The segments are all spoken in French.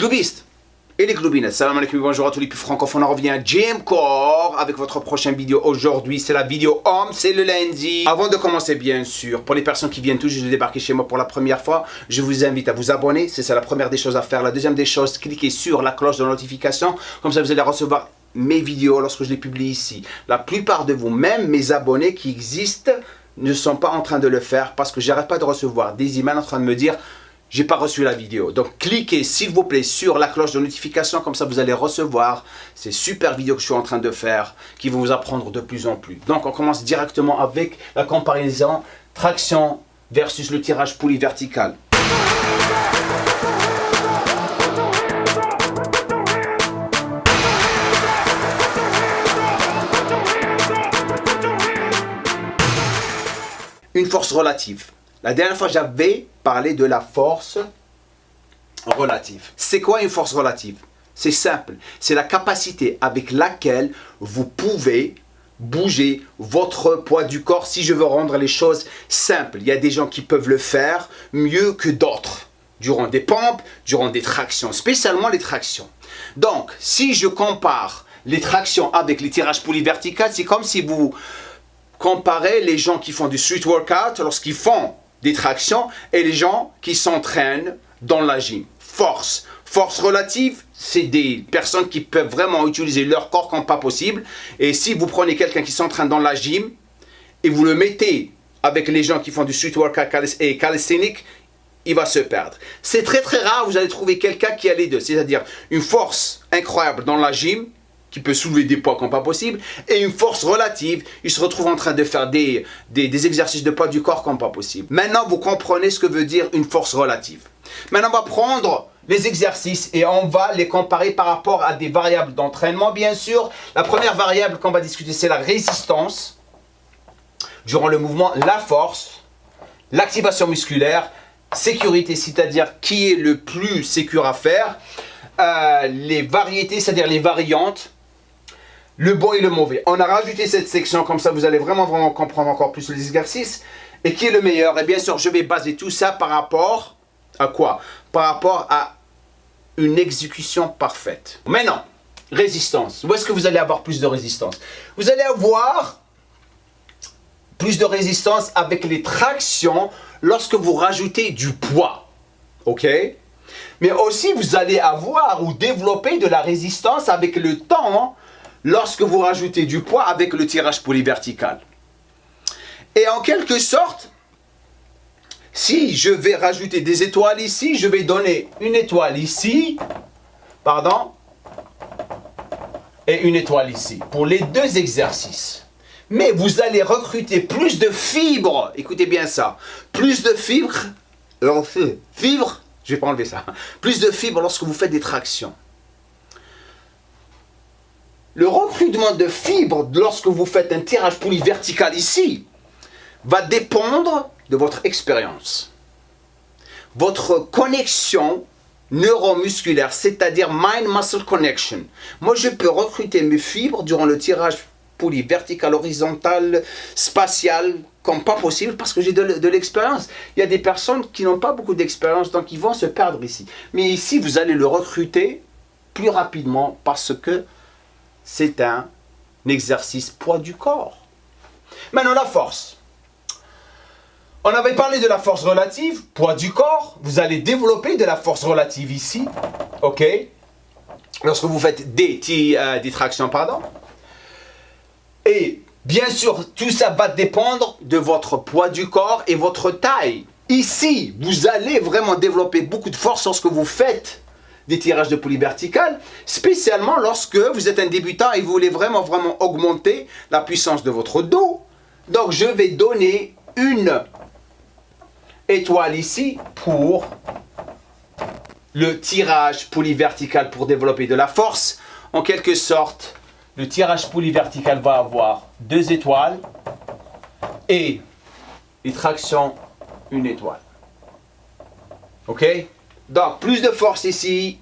globistes et les globinettes, salam alaikum, bonjour à tous les plus francophones, on revient à Gym Core avec votre prochaine vidéo. Aujourd'hui, c'est la vidéo homme, c'est le lundi. Avant de commencer, bien sûr, pour les personnes qui viennent tout juste de débarquer chez moi pour la première fois, je vous invite à vous abonner, c'est ça la première des choses à faire. La deuxième des choses, cliquez sur la cloche de notification, comme ça vous allez recevoir mes vidéos lorsque je les publie ici. La plupart de vous, même mes abonnés qui existent, ne sont pas en train de le faire parce que j'arrête pas de recevoir des emails en train de me dire j'ai pas reçu la vidéo. Donc cliquez s'il vous plaît sur la cloche de notification, comme ça vous allez recevoir ces super vidéos que je suis en train de faire qui vont vous apprendre de plus en plus. Donc on commence directement avec la comparaison traction versus le tirage poulie vertical. Une force relative. La dernière fois, j'avais parlé de la force relative. C'est quoi une force relative? C'est simple. C'est la capacité avec laquelle vous pouvez bouger votre poids du corps si je veux rendre les choses simples. Il y a des gens qui peuvent le faire mieux que d'autres durant des pompes, durant des tractions, spécialement les tractions. Donc, si je compare les tractions avec les tirages poulie verticales, c'est comme si vous comparez les gens qui font du street workout lorsqu'ils font des tractions et les gens qui s'entraînent dans la gym. Force relative, c'est des personnes qui peuvent vraiment utiliser leur corps comme pas possible. Et si vous prenez quelqu'un qui s'entraîne dans la gym et vous le mettez avec les gens qui font du street workout et calisthenics, il va se perdre. C'est très rare, vous allez trouver quelqu'un qui a les deux, c'est-à-dire une force incroyable dans la gym, qui peut soulever des poids comme pas possible, et une force relative, il se retrouve en train de faire des exercices de poids du corps comme pas possible. Maintenant, vous comprenez ce que veut dire une force relative. Maintenant, on va prendre les exercices et on va les comparer par rapport à des variables d'entraînement, bien sûr. La première variable qu'on va discuter, c'est la résistance durant le mouvement, la force, l'activation musculaire, sécurité, c'est-à-dire qui est le plus sécure à faire, les variétés, c'est-à-dire les variantes, le bon et le mauvais. On a rajouté cette section, comme ça vous allez vraiment comprendre encore plus les exercices. Et qui est le meilleur? Et bien sûr, je vais baser tout ça par rapport à quoi? Par rapport à une exécution parfaite. Maintenant, résistance. Où est-ce que vous allez avoir plus de résistance? Vous allez avoir plus de résistance avec les tractions lorsque vous rajoutez du poids. Ok? Mais aussi, vous allez avoir ou développer de la résistance avec le temps lorsque vous rajoutez du poids avec le tirage poulie vertical. Et en quelque sorte, si je vais rajouter des étoiles ici, je vais donner une étoile ici, et une étoile ici, pour les deux exercices. Mais vous allez recruter plus de fibres, écoutez bien ça, plus de fibres, je vais pas enlever ça, plus de fibres lorsque vous faites des tractions. Le recrutement de fibres lorsque vous faites un tirage poulie vertical ici va dépendre de votre expérience. Votre connexion neuromusculaire, c'est-à-dire mind-muscle connection. Moi, je peux recruter mes fibres durant le tirage poulie vertical, horizontal, spatial, comme pas possible parce que j'ai de l'expérience. Il y a des personnes qui n'ont pas beaucoup d'expérience, donc ils vont se perdre ici. Mais ici, vous allez le recruter plus rapidement parce que c'est un exercice poids du corps. Maintenant, la force. On avait parlé de la force relative, poids du corps. Vous allez développer de la force relative ici, ok? Lorsque vous faites des tractions, pardon. Et bien sûr, tout ça va dépendre de votre poids du corps et votre taille. Ici, vous allez vraiment développer beaucoup de force lorsque vous faites des tirages de poulie verticale, spécialement lorsque vous êtes un débutant et vous voulez vraiment augmenter la puissance de votre dos. Donc, je vais donner une étoile ici pour le tirage poulie verticale pour développer de la force. En quelque sorte, le tirage poulie vertical va avoir 2 étoiles et les tractions, 1 étoile. Ok? Donc, plus de force ici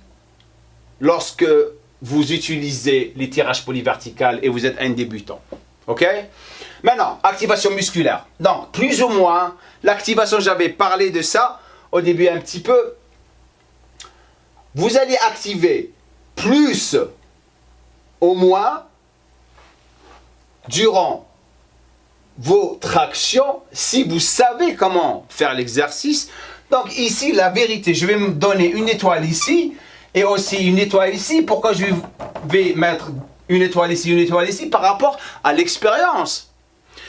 lorsque vous utilisez les tirages poulie vertical et vous êtes un débutant. Ok? Maintenant, activation musculaire. Donc, plus ou moins, l'activation, j'avais parlé de ça au début un petit peu. vous allez activer plus ou moins durant vos tractions si vous savez comment faire l'exercice. Donc ici, la vérité, je vais me donner une étoile ici et aussi une étoile ici. Pourquoi je vais mettre une étoile ici par rapport à l'expérience?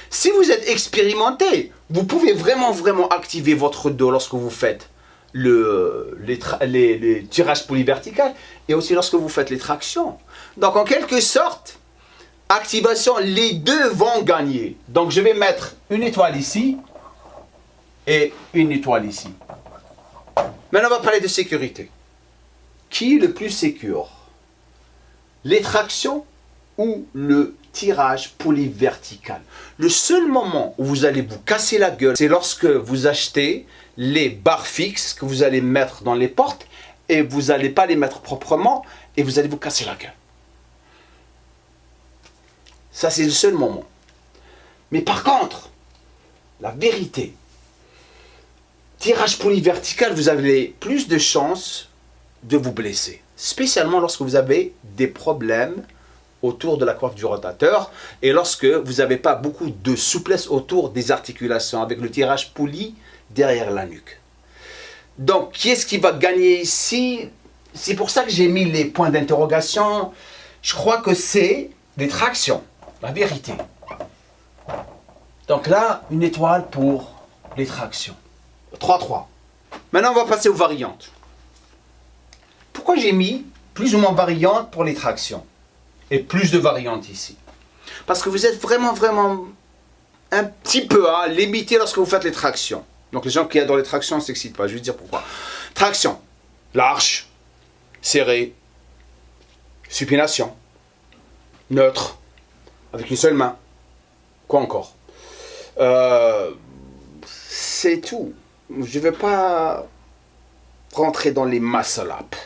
Si vous êtes expérimenté, vous pouvez vraiment activer votre dos lorsque vous faites les tirages polyverticales et aussi lorsque vous faites les tractions. Donc en quelque sorte, activation, les deux vont gagner. Donc je vais mettre une étoile ici et une étoile ici. Maintenant on va parler de sécurité. Qui est le plus sécure? Les tractions ou le tirage polyvertical? Le seul moment où vous allez vous casser la gueule, c'est lorsque vous achetez les barres fixes que vous allez mettre dans les portes et vous n'allez pas les mettre proprement et vous allez vous casser la gueule. Ça, c'est le seul moment. Mais par contre, la vérité, tirage polyvertical, vous avez plus de chances de vous blesser. Spécialement lorsque vous avez des problèmes autour de la coiffe du rotateur et lorsque vous n'avez pas beaucoup de souplesse autour des articulations avec le tirage poly derrière la nuque. Donc, qui est-ce qui va gagner ici? C'est pour ça que j'ai mis les points d'interrogation. Je crois que c'est les tractions, la vérité. Donc là, une étoile pour les tractions. 3-3. Maintenant, on va passer aux variantes. Pourquoi j'ai mis plus ou moins variantes pour les tractions et plus de variantes ici? Parce que vous êtes vraiment un petit peu limité lorsque vous faites les tractions. Donc les gens qui adorent les tractions ne s'excitent pas. Je vais dire pourquoi. Traction, large, serré, supination, neutre, avec une seule main. Quoi encore? C'est tout. Je ne vais pas rentrer dans les muscle up.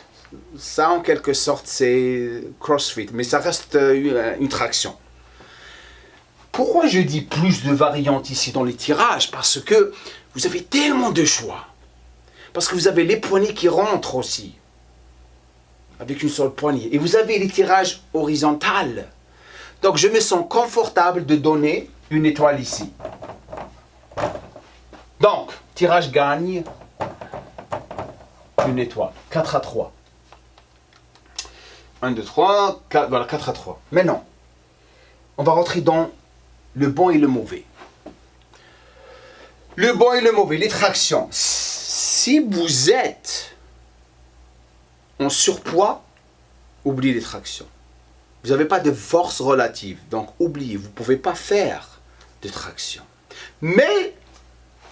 Ça, en quelque sorte, c'est CrossFit, mais ça reste une traction. Pourquoi je dis plus de variantes ici dans les tirages? Parce que vous avez tellement de choix. Parce que vous avez les poignées qui rentrent aussi, avec une seule poignée. Et vous avez les tirages horizontaux. Donc, je me sens confortable de donner une étoile ici. Donc, tirage gagne une étoile. 4-3. 1, 2, 3, 4, voilà, 4-3. Maintenant, on va rentrer dans le bon et le mauvais. Le bon et le mauvais, les tractions. Si vous êtes en surpoids, oubliez les tractions. Vous n'avez pas de force relative, donc oubliez, vous ne pouvez pas faire de traction. Mais,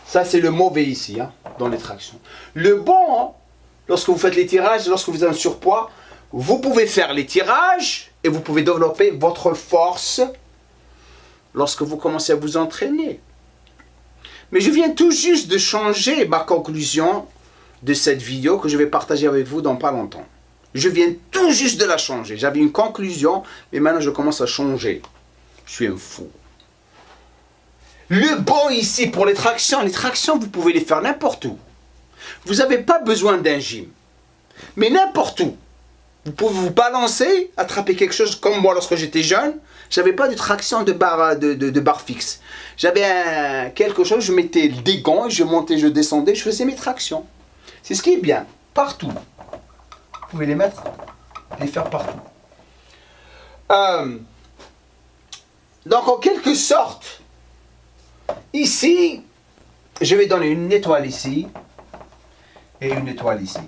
ça c'est le mauvais ici, dans les tractions. Le bon, lorsque vous faites les tirages, lorsque vous êtes en surpoids, vous pouvez faire les tirages et vous pouvez développer votre force lorsque vous commencez à vous entraîner. Mais je viens tout juste de changer ma conclusion de cette vidéo que je vais partager avec vous dans pas longtemps. Je viens tout juste de la changer. J'avais une conclusion, mais maintenant je commence à changer. Je suis un fou. Le bon ici pour les tractions, vous pouvez les faire n'importe où. Vous n'avez pas besoin d'un gym, mais n'importe où. Vous pouvez vous balancer, attraper quelque chose comme moi lorsque j'étais jeune. J'avais pas de traction de barre fixe. J'avais quelque chose, je mettais des gants, je montais, je descendais, je faisais mes tractions. C'est ce qui est bien, partout. Vous pouvez les mettre, les faire partout. Donc en quelque sorte, ici, je vais donner une étoile ici et une étoile ici.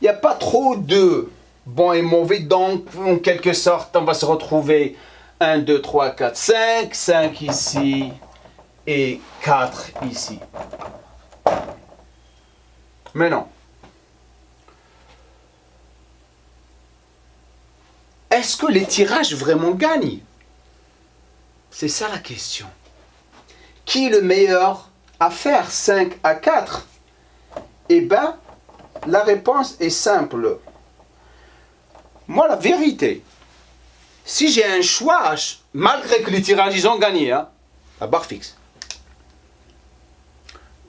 Il n'y a pas trop de bon et mauvais, donc en quelque sorte, on va se retrouver 1, 2, 3, 4, 5, 5 ici et 4 ici. Mais non. Est-ce que les tirages vraiment gagnent? C'est ça la question. Qui est le meilleur à faire 5 à 4? Eh bien, la réponse est simple. Moi, la vérité, si j'ai un choix, malgré que les tirages, ils ont gagné, la barre fixe,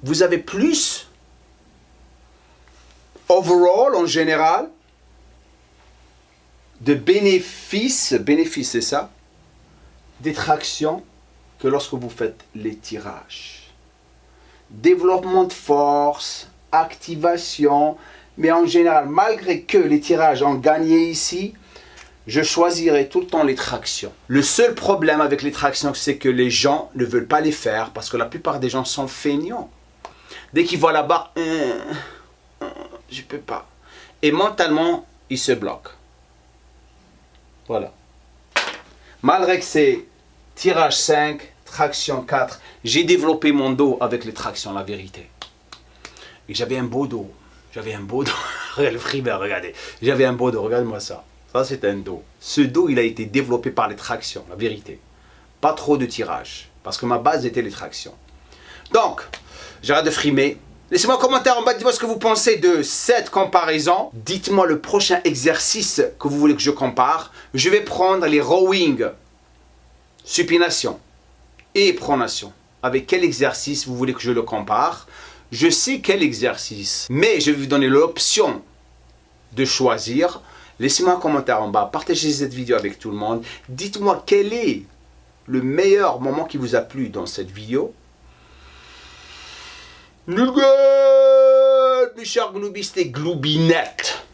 vous avez plus overall, en général, de bénéfices c'est ça, des tractions que lorsque vous faites les tirages. Développement de force, activation, mais en général, malgré que les tirages ont gagné ici, je choisirai tout le temps les tractions. Le seul problème avec les tractions, c'est que les gens ne veulent pas les faire parce que la plupart des gens sont feignants. Dès qu'ils voient la barre, je peux pas. Et mentalement, ils se bloquent. Voilà. Malgré que c'est tirage 5, traction 4, j'ai développé mon dos avec les tractions, la vérité. Et j'avais un beau dos. Le Freebird, regardez. J'avais un beau dos, regarde-moi ça. Ça, c'est un dos. Ce dos, il a été développé par les tractions, la vérité. Pas trop de tirage, parce que ma base était les tractions. Donc, j'arrête de frimer. Laissez-moi un commentaire en bas, dites-moi ce que vous pensez de cette comparaison. Dites-moi le prochain exercice que vous voulez que je compare. Je vais prendre les rowing, supination et pronation. Avec quel exercice vous voulez que je le compare? Je sais quel exercice, mais je vais vous donner l'option de choisir. Laissez-moi un commentaire en bas, partagez cette vidéo avec tout le monde. Dites-moi quel est le meilleur moment qui vous a plu dans cette vidéo. Nulgad, mes chers gloubistes et gloubinette.